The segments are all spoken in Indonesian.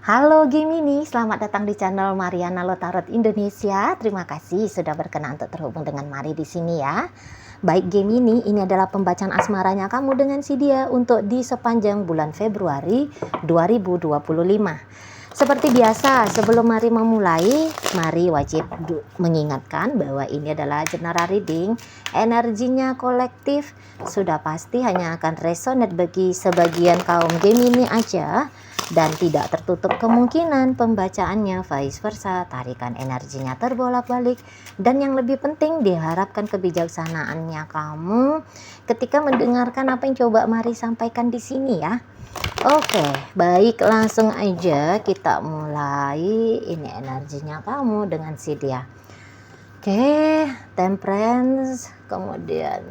Halo Gemini, selamat datang di channel Mariana Lotarot Indonesia. Terima kasih sudah berkenan untuk terhubung dengan Mari di sini ya. Baik Gemini, ini adalah pembacaan asmaranya kamu dengan si dia untuk di sepanjang bulan Februari 2025. Seperti biasa, sebelum Mari memulai, Mari wajib mengingatkan bahwa ini adalah general reading. Energinya kolektif, sudah pasti hanya akan resonate bagi sebagian kaum Gemini aja. Dan tidak tertutup kemungkinan pembacaannya vice versa, tarikan energinya terbolak-balik. Dan yang lebih penting, diharapkan kebijaksanaannya kamu ketika mendengarkan apa yang coba Mari sampaikan di sini ya. Oke, baik, langsung aja kita mulai. Ini energinya kamu dengan si dia. Oke, Temperance, kemudian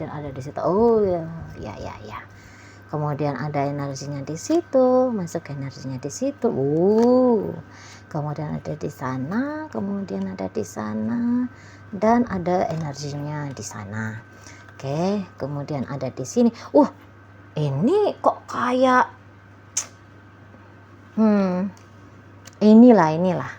ada di situ. Oh ya. Kemudian ada energinya di situ, masuk energinya di situ. Kemudian ada di sana, kemudian ada di sana, dan ada energinya di sana. Oke, kemudian ada di sini. Ini kok kayak inilah.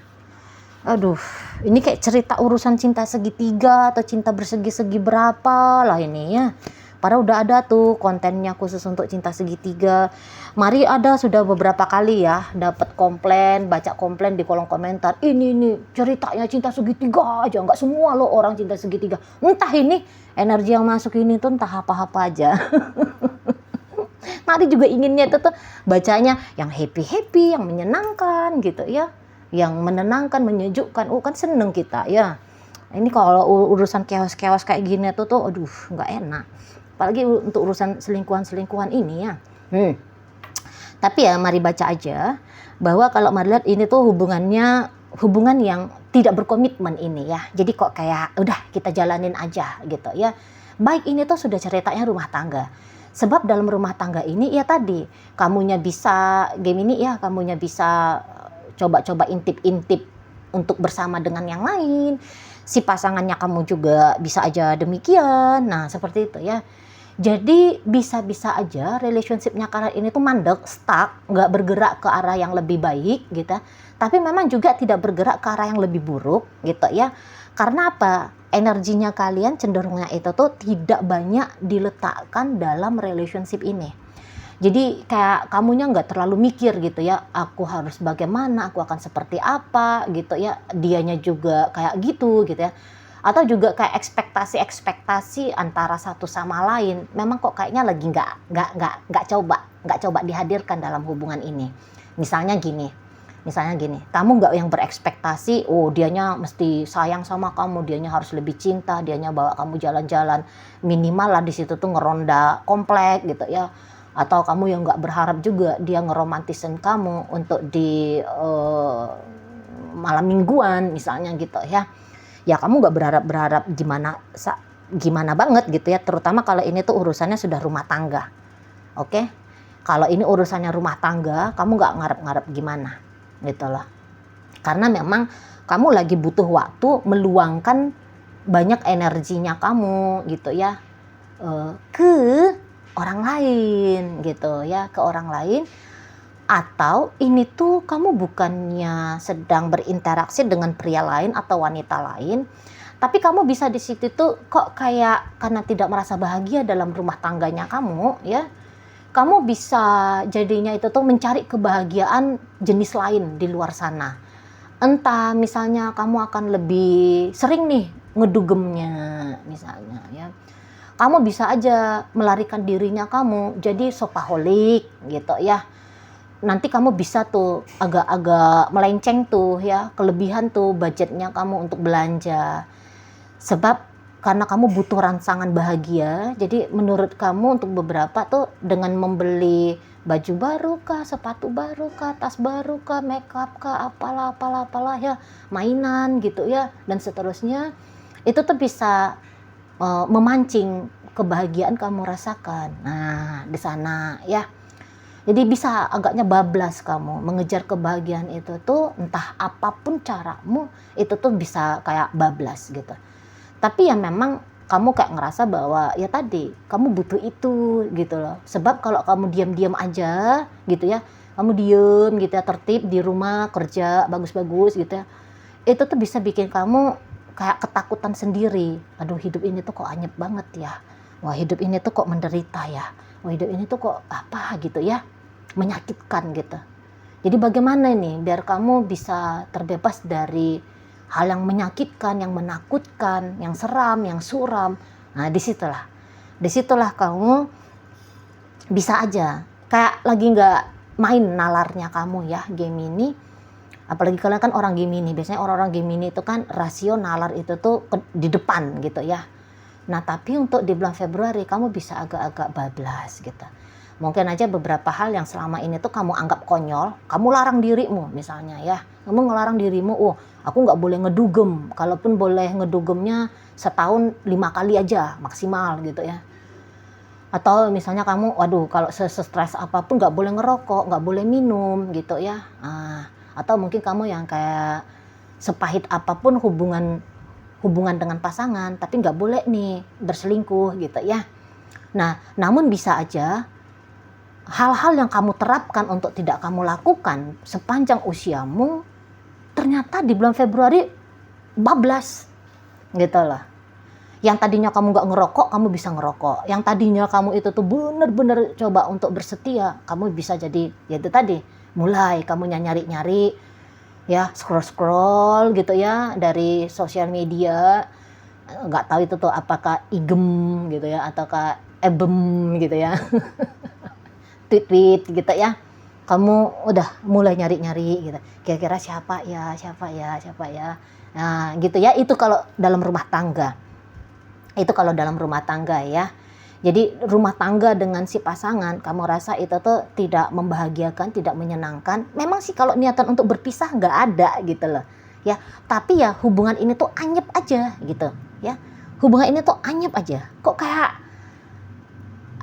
Aduh, ini kayak cerita urusan cinta segitiga atau cinta bersegi-segi berapa lah ini ya. Padahal udah ada tuh kontennya khusus untuk cinta segitiga. Mari sudah beberapa kali ya dapat baca komplain di kolom komentar. Ini ceritanya cinta segitiga aja, nggak semua loh orang cinta segitiga. Entah ini energi yang masuk ini tuh entah apa-apa aja. Mari juga inginnya itu tuh bacanya yang happy, yang menyenangkan gitu ya. Yang menenangkan, menyejukkan. Kan seneng kita ya. Ini kalau urusan chaos kayak gini tuh aduh nggak enak. Apalagi untuk urusan selingkuhan ini ya. Tapi ya mari baca aja bahwa kalau Mari lihat ini tuh hubungan yang tidak berkomitmen ini ya. Jadi kok kayak udah kita jalanin aja gitu ya. Baik, ini tuh sudah ceritanya rumah tangga. Sebab dalam rumah tangga ini ya tadi kamunya bisa coba-coba intip-intip untuk bersama dengan yang lain. Si pasangannya kamu juga bisa aja demikian. Nah, seperti itu ya. Jadi bisa-bisa aja relationship-nya kalian ini tuh mandek, stuck, nggak bergerak ke arah yang lebih baik gitu. Tapi memang juga tidak bergerak ke arah yang lebih buruk gitu ya. Karena apa? Energinya kalian cenderungnya itu tuh tidak banyak diletakkan dalam relationship ini. Jadi kayak kamunya nggak terlalu mikir gitu ya, aku harus bagaimana, aku akan seperti apa gitu ya, dianya juga kayak gitu ya. Atau juga kayak ekspektasi antara satu sama lain memang kok kayaknya lagi nggak coba dihadirkan dalam hubungan ini. Misalnya gini, kamu nggak yang berekspektasi dianya mesti sayang sama kamu, dianya harus lebih cinta, dianya bawa kamu jalan-jalan, minimal lah di situ tuh ngeronda komplek gitu ya. Atau kamu yang nggak berharap juga dia ngeromantisin kamu untuk di malam mingguan misalnya gitu ya. Ya kamu nggak berharap gimana banget gitu ya, terutama kalau ini tuh urusannya sudah rumah tangga. Oke, kalau ini urusannya rumah tangga, kamu nggak ngarep-ngarep gimana gitu loh, karena memang kamu lagi butuh waktu meluangkan banyak energinya kamu gitu ya ke orang lain gitu ya, ke orang lain. Atau ini tuh kamu bukannya sedang berinteraksi dengan pria lain atau wanita lain, tapi kamu bisa di situ tuh kok kayak karena tidak merasa bahagia dalam rumah tangganya kamu ya, kamu bisa jadinya itu tuh mencari kebahagiaan jenis lain di luar sana. Entah misalnya kamu akan lebih sering nih ngedugemnya misalnya ya. Kamu bisa aja melarikan dirinya kamu jadi shopaholic gitu ya. Nanti kamu bisa tuh agak-agak melenceng tuh ya, kelebihan tuh budgetnya kamu untuk belanja. Sebab karena kamu butuh rangsangan bahagia, jadi menurut kamu untuk beberapa tuh dengan membeli baju baru kah, sepatu baru kah, tas baru kah, makeup kah, apalah ya, mainan gitu ya, dan seterusnya, itu tuh bisa memancing kebahagiaan kamu rasakan. Nah, di sana ya. Jadi bisa agaknya bablas kamu mengejar kebahagiaan itu tuh, entah apapun caramu itu tuh bisa kayak bablas gitu. Tapi ya memang kamu kayak ngerasa bahwa ya tadi kamu butuh itu gitu loh. Sebab kalau kamu diam-diam aja gitu ya, kamu diem gitu ya, tertib di rumah, kerja bagus-bagus gitu ya, itu tuh bisa bikin kamu kayak ketakutan sendiri. Aduh, hidup ini tuh kok anyep banget ya, wah hidup ini tuh kok menderita ya, wah hidup ini tuh kok apa gitu ya, menyakitkan gitu. Jadi bagaimana nih biar kamu bisa terbebas dari hal yang menyakitkan, yang menakutkan, yang seram, yang suram. Nah disitulah kamu bisa aja kayak lagi nggak main nalarnya kamu ya, Gemini. Apalagi kalian kan orang Gemini, biasanya orang-orang Gemini itu kan rasio nalar itu tuh di depan gitu ya. Nah tapi untuk di bulan Februari kamu bisa agak-agak bablas gitu. Mungkin aja beberapa hal yang selama ini tuh kamu anggap konyol, kamu larang dirimu misalnya ya. Kamu ngelarang dirimu, oh aku nggak boleh ngedugem, kalaupun boleh ngedugemnya setahun 5 kali aja maksimal gitu ya. Atau misalnya kamu, waduh kalau stres apapun nggak boleh ngerokok, nggak boleh minum gitu ya. Atau mungkin kamu yang kayak sepahit apapun hubungan dengan pasangan, tapi nggak boleh nih berselingkuh gitu ya. Nah, namun bisa aja hal-hal yang kamu terapkan untuk tidak kamu lakukan sepanjang usiamu, ternyata di bulan Februari bablas gitu loh. Yang tadinya kamu nggak ngerokok, kamu bisa ngerokok. Yang tadinya kamu itu tuh bener-bener coba untuk bersetia, kamu bisa jadi, ya itu tadi, mulai kamu nyari-nyari, ya scroll-scroll gitu ya, dari sosial media, nggak tahu itu tuh apakah igem gitu ya, ataukah ebem gitu ya, tweet-tweet gitu ya. Kamu udah mulai nyari-nyari gitu, kira-kira siapa ya. Nah gitu ya, itu kalau dalam rumah tangga. Itu kalau dalam rumah tangga ya. Jadi rumah tangga dengan si pasangan, kamu rasa itu tuh tidak membahagiakan, tidak menyenangkan. Memang sih kalau niatan untuk berpisah nggak ada gitu loh. Ya, tapi ya hubungan ini tuh anyep aja gitu ya. Hubungan ini tuh anyep aja. Kok kayak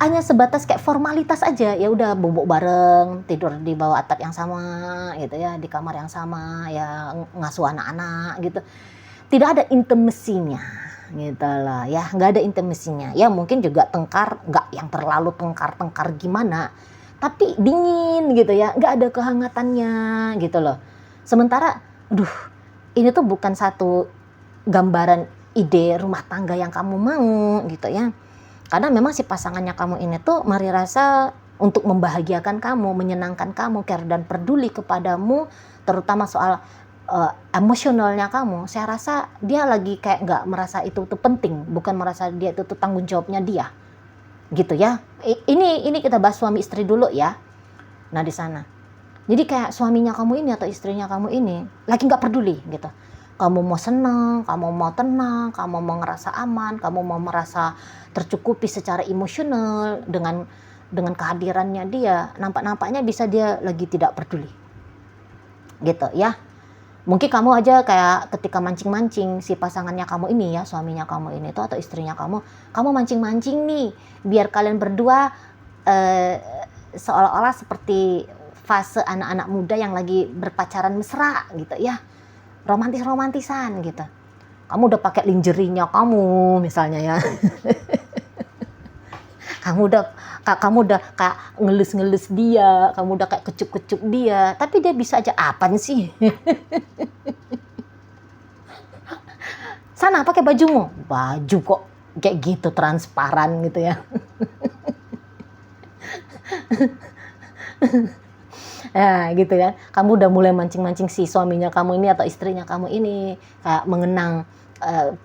hanya sebatas kayak formalitas aja. Ya udah bobok bareng, tidur di bawah atap yang sama gitu ya, di kamar yang sama, ya ngasuh anak-anak gitu. Tidak ada intimasinya gitu loh ya, nggak ada intimasinya ya. Mungkin juga tengkar, nggak yang terlalu tengkar gimana, tapi dingin gitu ya, nggak ada kehangatannya gitu loh. Sementara ini tuh bukan satu gambaran ide rumah tangga yang kamu mau gitu ya. Karena memang si pasangannya kamu ini tuh mari rasa untuk membahagiakan kamu, menyenangkan kamu, care dan peduli kepadamu, terutama soal emosionalnya kamu. Saya rasa dia lagi kayak nggak merasa itu tuh penting, bukan merasa dia itu tuh tanggung jawabnya dia gitu ya. Ini kita bahas suami istri dulu ya. Nah di sana jadi kayak suaminya kamu ini atau istrinya kamu ini lagi nggak peduli gitu. Kamu mau senang, kamu mau tenang, kamu mau ngerasa aman, kamu mau merasa tercukupi secara emosional dengan kehadirannya dia. Nampaknya bisa dia lagi tidak peduli gitu ya. Mungkin kamu aja kayak ketika mancing-mancing si pasangannya kamu ini ya, suaminya kamu ini tuh atau istrinya kamu mancing-mancing nih biar kalian berdua seolah-olah seperti fase anak-anak muda yang lagi berpacaran mesra gitu ya, romantisan gitu. Kamu udah pakai lingerie-nya kamu misalnya ya. kamu udah kayak ngelus-ngelus dia, kamu udah kayak kecup-kecup dia, tapi dia bisa aja apaan sih? Sana pakai baju kok kayak gitu transparan gitu ya. Nah gitu ya, kamu udah mulai mancing-mancing si suaminya kamu ini atau istrinya kamu ini kayak mengenang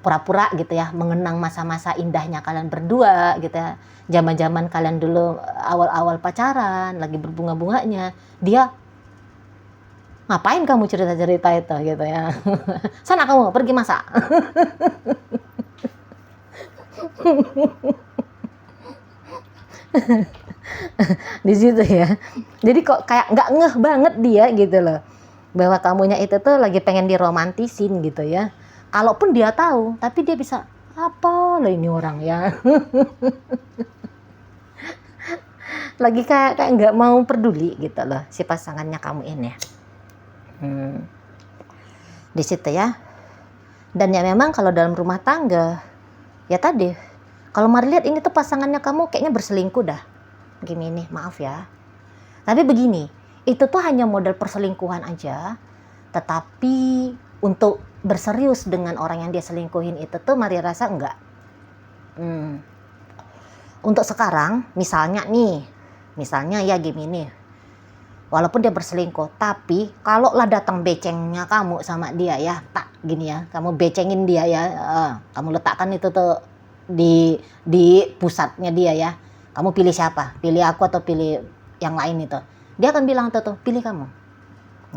pura-pura gitu ya, mengenang masa-masa indahnya kalian berdua gitu ya, zaman-zaman kalian dulu awal-awal pacaran lagi berbunga-bunganya. Dia, ngapain kamu cerita-cerita itu gitu ya. Sana kamu pergi masak. Di situ ya. Jadi kok kayak nggak ngeh banget dia gitu loh, bahwa kamunya itu tuh lagi pengen diromantisin gitu ya. Kalaupun dia tahu, tapi dia bisa, apa lah ini orang ya. Lagi kayak nggak mau peduli gitu loh si pasangannya kamu ini. Di situ ya. Dan ya memang kalau dalam rumah tangga, ya tadi, kalau mari lihat ini tuh pasangannya kamu kayaknya berselingkuh dah. Gini nih, maaf ya. Tapi begini, itu tuh hanya model perselingkuhan aja, tetapi untuk berserius dengan orang yang dia selingkuhin itu tuh Mari rasa enggak. Untuk sekarang misalnya ya Gemini, walaupun dia berselingkuh, tapi kalau lah datang becengnya kamu sama dia ya, tak gini ya, kamu becengin dia ya, kamu letakkan itu tuh di pusatnya dia ya, kamu pilih siapa, pilih aku atau pilih yang lain itu, dia akan bilang tuh pilih kamu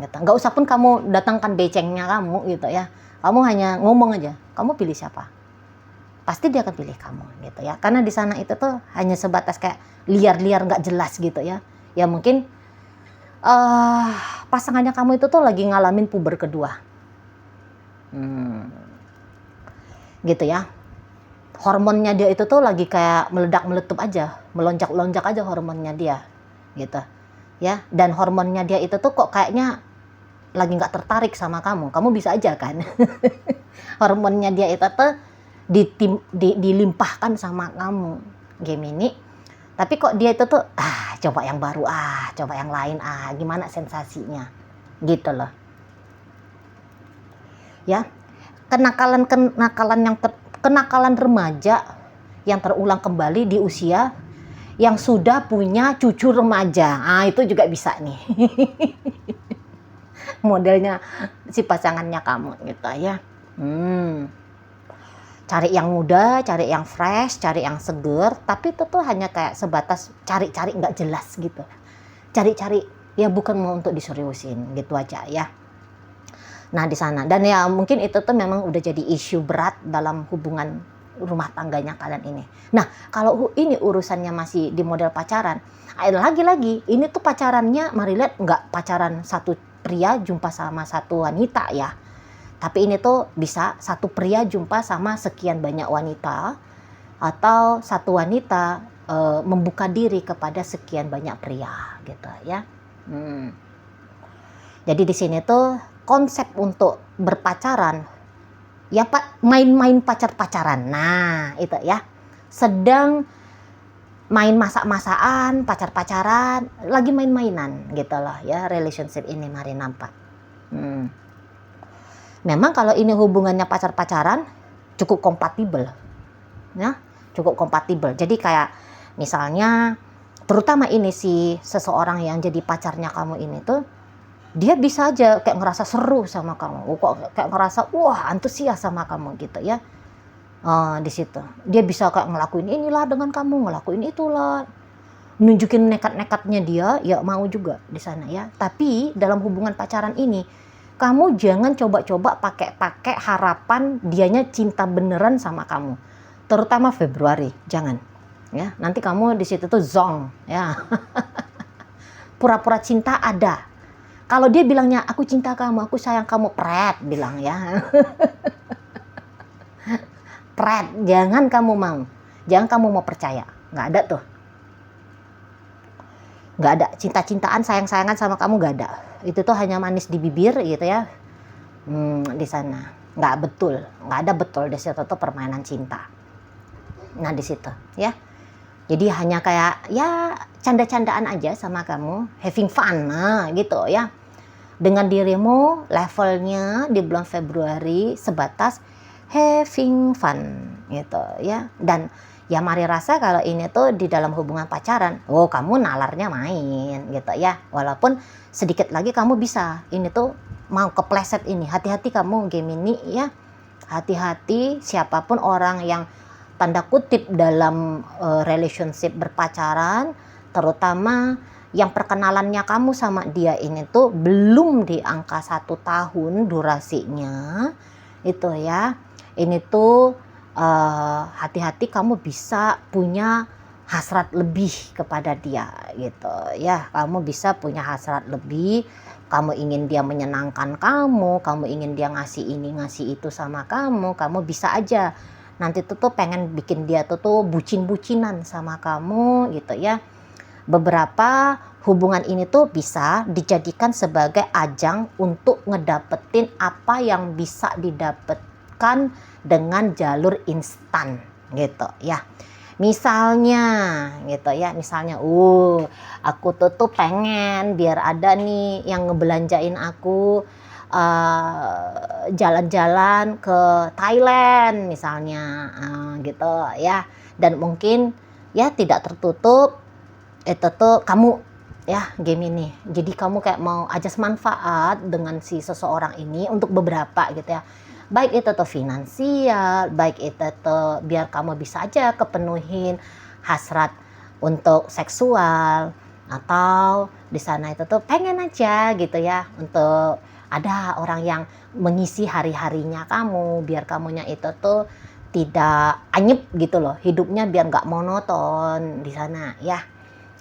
gitu. Nggak usah pun kamu datangkan becengnya kamu gitu ya, kamu hanya ngomong aja kamu pilih siapa, pasti dia akan pilih kamu gitu ya, karena di sana itu tuh hanya sebatas kayak liar-liar nggak jelas gitu ya. Ya mungkin pasangannya kamu itu tuh lagi ngalamin puber kedua, gitu ya, hormonnya dia itu tuh lagi kayak meledak-meletup aja, melonjak-lonjak aja hormonnya dia gitu ya. Dan hormonnya dia itu tuh kok kayaknya lagi nggak tertarik sama kamu bisa aja kan hormonnya dia itu tuh dilimpahkan sama kamu Gemini, tapi kok dia itu tuh coba yang baru, coba yang lain, gimana sensasinya gitu loh ya. Kenakalan remaja yang terulang kembali di usia yang sudah punya cucu remaja, itu juga bisa nih modelnya si pasangannya kamu gitu ya. Cari yang muda, cari yang fresh, cari yang seger, tapi itu tuh hanya kayak sebatas cari-cari nggak jelas gitu. Cari-cari ya bukan mau untuk diseriusin gitu aja ya. Nah di sana, dan ya mungkin itu tuh memang udah jadi isu berat dalam hubungan rumah tangganya kalian ini. Nah kalau ini urusannya masih di model pacaran, lagi-lagi ini tuh pacarannya mari lihat nggak pacaran satu pria jumpa sama satu wanita ya. Tapi ini tuh bisa satu pria jumpa sama sekian banyak wanita, atau satu wanita membuka diri kepada sekian banyak pria gitu ya. Jadi di sini tuh konsep untuk berpacaran ya main-main pacaran. Nah itu ya, sedang main masak-masakan, pacaran, lagi main-mainan gitu loh ya, relationship ini mari nampak. Memang kalau ini hubungannya pacaran cukup kompatibel ya, cukup kompatibel. Jadi kayak misalnya terutama ini si seseorang yang jadi pacarnya kamu ini tuh, dia bisa aja kayak ngerasa seru sama kamu, kok kayak ngerasa wah antusias sama kamu gitu ya. Di situ dia bisa kayak ngelakuin inilah dengan kamu, ngelakuin itulah, nunjukin nekat-nekatnya dia ya mau juga di sana ya. Tapi dalam hubungan pacaran ini kamu jangan coba-coba pakai harapan dianya cinta beneran sama kamu, terutama Februari, jangan ya. Nanti kamu di situ tuh zong ya pura-pura cinta ada. Kalau dia bilangnya aku cinta kamu, aku sayang kamu, pret bilang ya pret, jangan kamu mau percaya, nggak ada tuh, nggak ada cinta-cintaan, sayang-sayangan sama kamu, nggak ada. Itu tuh hanya manis di bibir gitu ya. Di sana nggak betul, nggak ada betul di situ tuh permainan cinta. Nah di situ ya, jadi hanya kayak ya canda-candaan aja sama kamu, having fun, nah gitu ya, dengan dirimu. Levelnya di bulan Februari sebatas having fun gitu ya. Dan ya mari rasa kalau ini tuh di dalam hubungan pacaran, kamu nalarnya main gitu ya. Walaupun sedikit lagi kamu bisa ini tuh mau kepleset ini. Hati-hati kamu Gemini ya. Hati-hati siapapun orang yang tanda kutip dalam relationship berpacaran, terutama yang perkenalannya kamu sama dia ini tuh belum di angka 1 tahun durasinya itu ya. Ini tuh hati-hati kamu bisa punya hasrat lebih kepada dia gitu ya. Kamu bisa punya hasrat lebih, kamu ingin dia menyenangkan kamu ingin dia ngasih ini ngasih itu sama kamu bisa aja nanti tuh pengen bikin dia tuh bucin-bucinan sama kamu gitu ya. Beberapa hubungan ini tuh bisa dijadikan sebagai ajang untuk ngedapetin apa yang bisa didapatkan dengan jalur instan gitu ya. Misalnya gitu ya, misalnya aku tuh pengen biar ada nih yang ngebelanjain aku jalan-jalan ke Thailand misalnya, gitu ya. Dan mungkin ya tidak tertutup itu tuh kamu ya game ini. Jadi kamu kayak mau ajas manfaat dengan si seseorang ini untuk beberapa gitu ya. Baik itu tuh finansial, baik itu tuh biar kamu bisa aja kepenuhin hasrat untuk seksual, atau di sana itu tuh pengen aja gitu ya untuk ada orang yang mengisi hari-harinya kamu, biar kamunya itu tuh tidak anyep gitu loh hidupnya, biar nggak monoton di sana ya.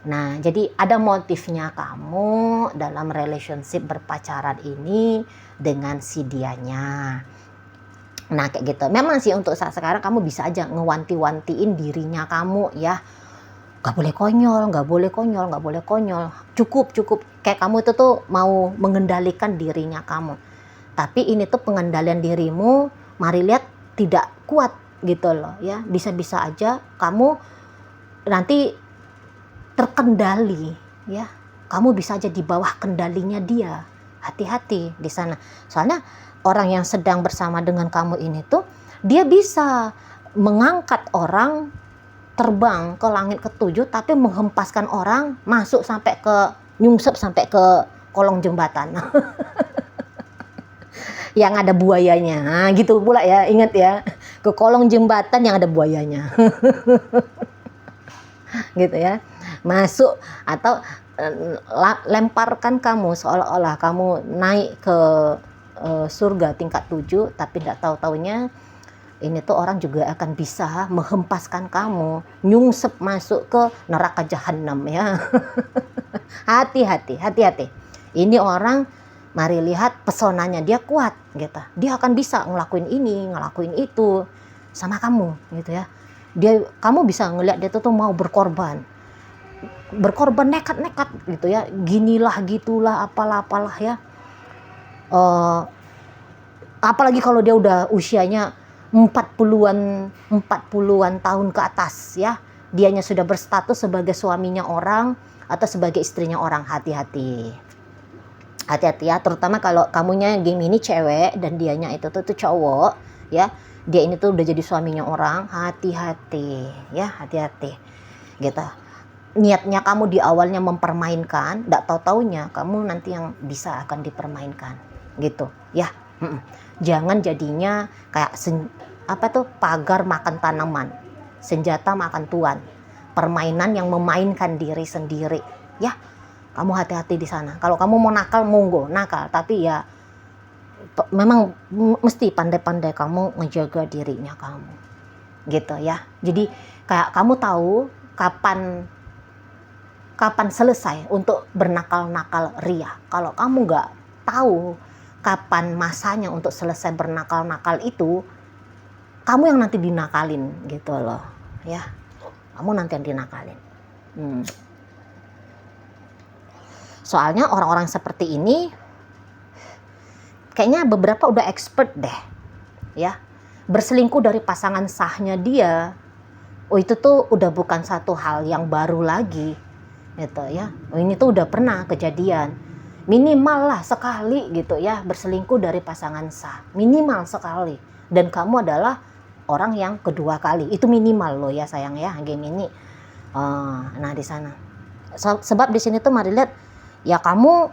Nah, jadi ada motifnya kamu dalam relationship berpacaran ini dengan si dianya. Nah, kayak gitu. Memang sih untuk saat sekarang kamu bisa aja ngewanti-wantiin dirinya kamu ya. Gak boleh konyol, gak boleh konyol, gak boleh konyol. Cukup. Kayak kamu itu tuh mau mengendalikan dirinya kamu. Tapi ini tuh pengendalian dirimu, mari lihat tidak kuat gitu loh ya. Bisa-bisa aja kamu nanti terkendali ya, kamu bisa aja di bawah kendalinya dia. Hati-hati di sana, soalnya orang yang sedang bersama dengan kamu ini tuh dia bisa mengangkat orang terbang ke langit ketujuh, tapi menghempaskan orang masuk sampai ke nyungsep sampai ke kolong jembatan yang ada buayanya. Nah, gitu pula ya, ingat ya, ke kolong jembatan yang ada buayanya gitu ya, masuk atau lemparkan kamu seolah-olah kamu naik ke surga tingkat 7, tapi tidak tahu-taunya ini tuh orang juga akan bisa menghempaskan kamu nyungsep masuk ke neraka jahanam ya. Hati-hati. Ini orang, mari lihat pesonanya dia kuat gitu. Dia akan bisa ngelakuin ini, ngelakuin itu sama kamu gitu ya. Kamu bisa ngelihat dia tuh mau berkorban nekat gitu ya, ginilah gitulah apalah ya. Apalagi kalau dia udah usianya 40-an tahun ke atas ya, dianya sudah berstatus sebagai suaminya orang atau sebagai istrinya orang. Hati-hati ya, terutama kalau kamunya game ini cewek dan dianya itu tuh cowok ya, dia ini tuh udah jadi suaminya orang. Hati-hati gitu. Niatnya kamu di awalnya mempermainkan, tidak tahu-taunya kamu nanti yang bisa akan dipermainkan gitu ya. Jangan jadinya kayak pagar makan tanaman, senjata makan tuan, permainan yang memainkan diri sendiri ya. Kamu hati-hati di sana. Kalau kamu mau nakal, monggo nakal, tapi ya memang mesti pandai-pandai kamu ngejaga dirinya kamu gitu ya. Jadi kayak kamu tahu kapan selesai untuk bernakal-nakal ria. Kalau kamu nggak tahu kapan masanya untuk selesai bernakal-nakal itu, kamu yang nanti dinakalin gitu loh ya. Kamu nanti yang dinakalin. Soalnya orang-orang seperti ini kayaknya beberapa udah expert deh ya, berselingkuh dari pasangan sahnya dia. Itu tuh udah bukan satu hal yang baru lagi gitu ya. Ini tuh udah pernah kejadian, minimal lah sekali gitu ya, berselingkuh dari pasangan sah, minimal sekali. Dan kamu adalah orang yang kedua kali, itu minimal loh ya sayang ya, game ini. Nah di sana sebab di sini tuh mari lihat ya, kamu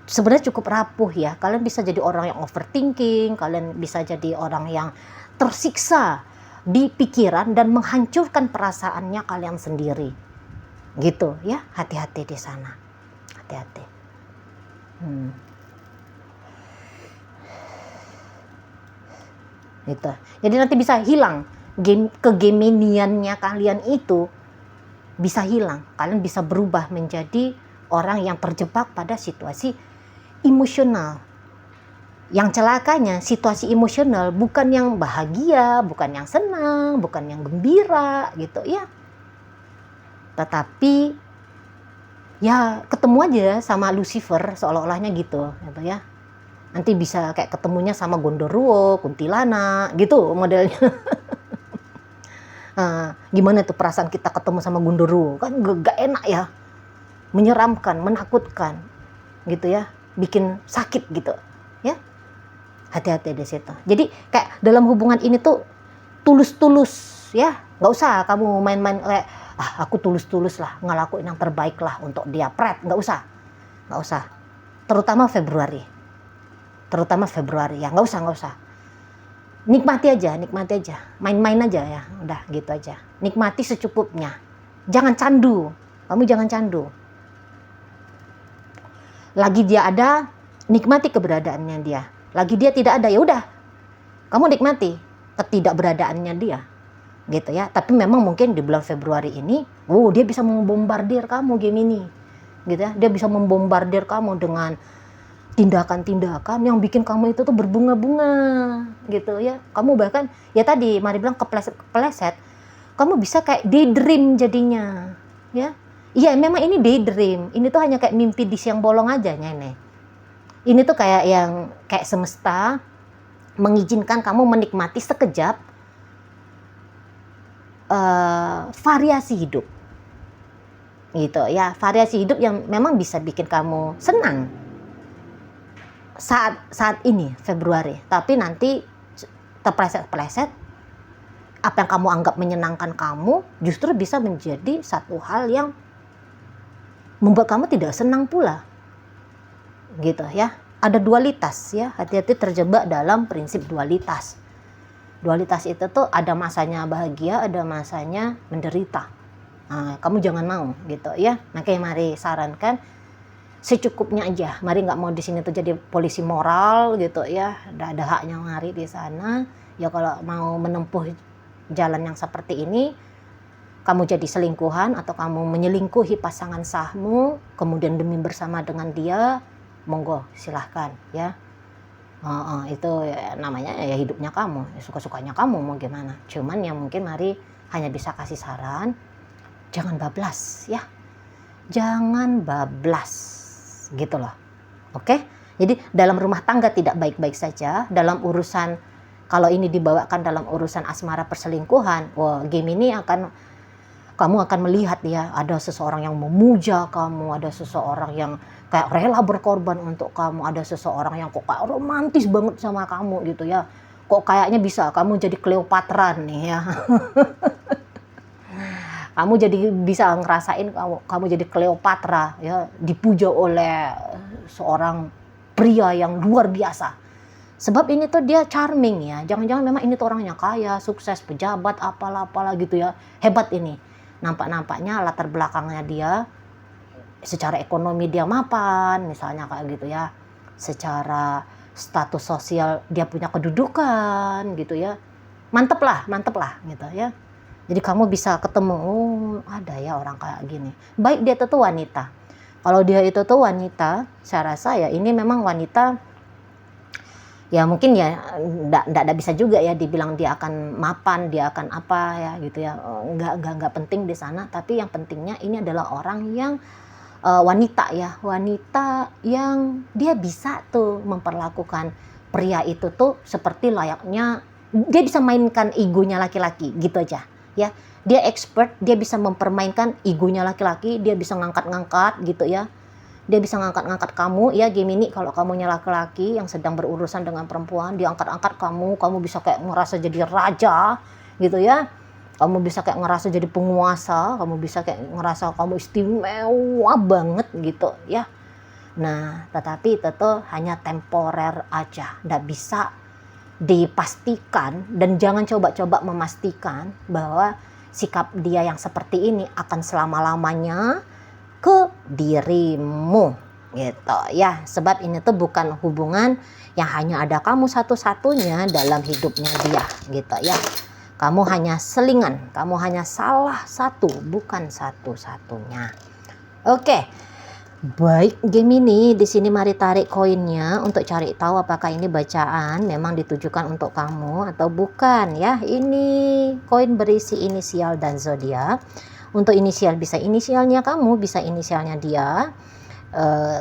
sebenarnya cukup rapuh ya. Kalian bisa jadi orang yang overthinking, kalian bisa jadi orang yang tersiksa di pikiran dan menghancurkan perasaannya kalian sendiri gitu ya. Hati-hati di sana, hati-hati. Gitu. Jadi nanti bisa hilang kegeminiannya kalian itu, bisa hilang. Kalian bisa berubah menjadi orang yang terjebak pada situasi emosional. Yang celakanya situasi emosional bukan yang bahagia, bukan yang senang, bukan yang gembira gitu ya. Tetapi ya ketemu aja sama Lucifer seolah-olahnya gitu ya. Nanti bisa kayak ketemunya sama Gondoruo, kuntilanak gitu modelnya. Gimana tuh perasaan kita ketemu sama Gundurwo? Kan gak enak ya, menyeramkan, menakutkan gitu ya, bikin sakit gitu ya. Hati-hati di situ. Jadi kayak dalam hubungan ini tuh tulus-tulus ya, nggak usah kamu main-main kayak aku tulus-tulus lah ngelakuin yang terbaik lah untuk dia, nggak usah. Terutama Februari ya, nggak usah. Nikmati aja, main-main aja ya, udah gitu aja. Nikmati secukupnya, jangan candu, kamu jangan candu. Lagi dia ada, nikmati keberadaannya dia. Lagi dia tidak ada, ya udah, kamu nikmati ketidakberadaannya dia, gitu ya. Tapi memang mungkin di bulan Februari ini, dia bisa membombardir kamu Gemini, gitu ya. Dia bisa membombardir kamu dengan tindakan-tindakan yang bikin kamu itu tuh berbunga-bunga, gitu ya. Kamu bahkan, ya tadi Mari bilang kepleset, kamu bisa kayak daydream jadinya, ya. Iya, memang ini daydream. Ini tuh hanya kayak mimpi di siang bolong aja, Nenek. Ini tuh kayak semesta mengizinkan kamu menikmati sekejap variasi hidup, gitu ya. Variasi hidup yang memang bisa bikin kamu senang saat ini Februari. Tapi nanti terpleset, apa yang kamu anggap menyenangkan kamu justru bisa menjadi satu hal yang membuat kamu tidak senang pula, gitu ya. Ada dualitas ya, hati-hati terjebak dalam prinsip dualitas. Dualitas itu tuh ada masanya bahagia, ada masanya menderita. Kamu jangan mau, gitu ya. Makanya Mari sarankan secukupnya aja. Mari nggak mau di sini tuh jadi polisi moral, gitu ya. Ada haknya Mari di sana. Ya kalau mau menempuh jalan yang seperti ini, kamu jadi selingkuhan atau kamu menyelingkuhi pasangan sahmu, kemudian demi bersama dengan dia, monggo silahkan ya. Itu ya, namanya ya hidupnya kamu, ya suka-sukanya kamu mau gimana. Cuman yang mungkin Mari hanya bisa kasih saran, jangan bablas ya, jangan bablas gitu loh. Oke, jadi dalam rumah tangga tidak baik-baik saja, dalam urusan, kalau ini dibawakan dalam urusan asmara perselingkuhan, Gemini kamu akan melihat ya, ada seseorang yang memuja kamu, ada seseorang yang kayak rela berkorban untuk kamu, ada seseorang yang kok kayak romantis banget sama kamu gitu ya. Kok kayaknya bisa kamu jadi Cleopatra nih ya. Kamu jadi bisa ngerasain kamu jadi Cleopatra ya, dipuja oleh seorang pria yang luar biasa. Sebab ini tuh dia charming ya. Jangan-jangan memang ini tuh orangnya kaya, sukses, pejabat, apalah gitu ya. Hebat ini. Nampak-nampaknya latar belakangnya dia secara ekonomi dia mapan, misalnya kayak gitu ya. Secara status sosial dia punya kedudukan gitu ya. Mantep lah gitu ya. Jadi kamu bisa ketemu, ada ya orang kayak gini. Baik dia itu tuh wanita. Kalau dia itu tuh wanita, saya rasa ya ini memang wanita, ya mungkin ya enggak bisa juga ya dibilang dia akan mapan, dia akan apa ya gitu ya. Enggak penting di sana, tapi yang pentingnya ini adalah orang yang wanita ya, wanita yang dia bisa tuh memperlakukan pria itu tuh seperti layaknya dia bisa mainkan egonya laki-laki gitu aja. Ya, dia expert, dia bisa mempermainkan egonya laki-laki, dia bisa ngangkat-ngangkat gitu ya. Dia bisa ngangkat-ngangkat kamu ya Gemini, kalau kamunya laki-laki yang sedang berurusan dengan perempuan, dia angkat-angkat kamu bisa kayak ngerasa jadi raja gitu ya. Kamu bisa kayak ngerasa jadi penguasa, kamu bisa kayak ngerasa kamu istimewa banget gitu ya. Nah, tetapi itu tuh hanya temporer aja, nggak bisa dipastikan, dan jangan coba-coba memastikan bahwa sikap dia yang seperti ini akan selama-lamanya ke dirimu gitu ya. Sebab ini tuh bukan hubungan yang hanya ada kamu satu-satunya dalam hidupnya dia gitu ya. Kamu hanya selingan, kamu hanya salah satu, bukan satu-satunya. Oke. Baik Gemini, di sini Mari tarik koinnya untuk cari tahu apakah ini bacaan memang ditujukan untuk kamu atau bukan ya. Ini koin berisi inisial dan zodiak. Untuk inisial bisa inisialnya kamu, bisa inisialnya dia.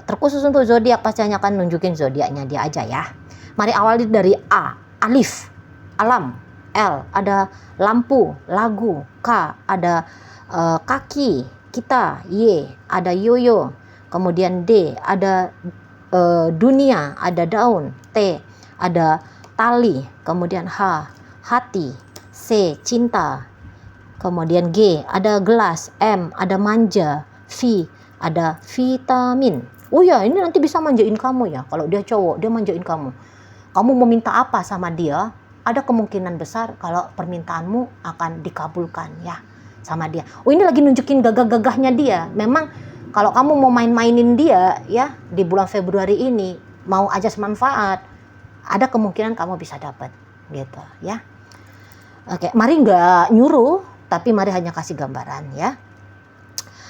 Terkhusus untuk zodiak pasti hanya akan nunjukin zodiaknya dia aja ya. Mari awali dari A, Alif, Alam, L ada lampu, lagu. K ada kaki, kita. Y ada yoyo. Kemudian D ada dunia, ada daun. T ada tali. Kemudian H hati. C cinta. Kemudian G ada gelas. M ada manja. V ada vitamin. Oh ya, ini nanti bisa manjain kamu ya. Kalau dia cowok, dia manjain kamu. Kamu mau minta apa sama dia, ada kemungkinan besar kalau permintaanmu akan dikabulkan ya sama dia. Oh, ini lagi nunjukin gagah-gagahnya dia. Memang kalau kamu mau main-mainin dia ya di bulan Februari ini, mau ajas manfaat, ada kemungkinan kamu bisa dapat gitu ya. Oke, mari nggak nyuruh, tapi mari hanya kasih gambaran ya.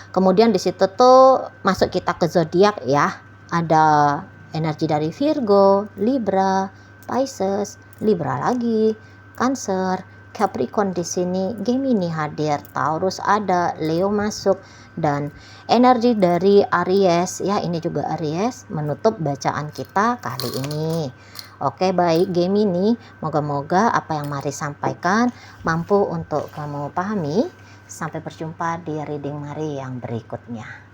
Kemudian di situ tuh masuk kita ke zodiak ya. Ada energi dari Virgo, Libra, Pisces, Libra lagi, Cancer, Capricorn di sini, Gemini hadir, Taurus ada, Leo masuk, dan energi dari Aries ya, ini juga Aries menutup bacaan kita kali ini. Oke, baik Gemini, moga-moga apa yang Mari sampaikan mampu untuk kamu pahami. Sampai berjumpa di reading Mari yang berikutnya.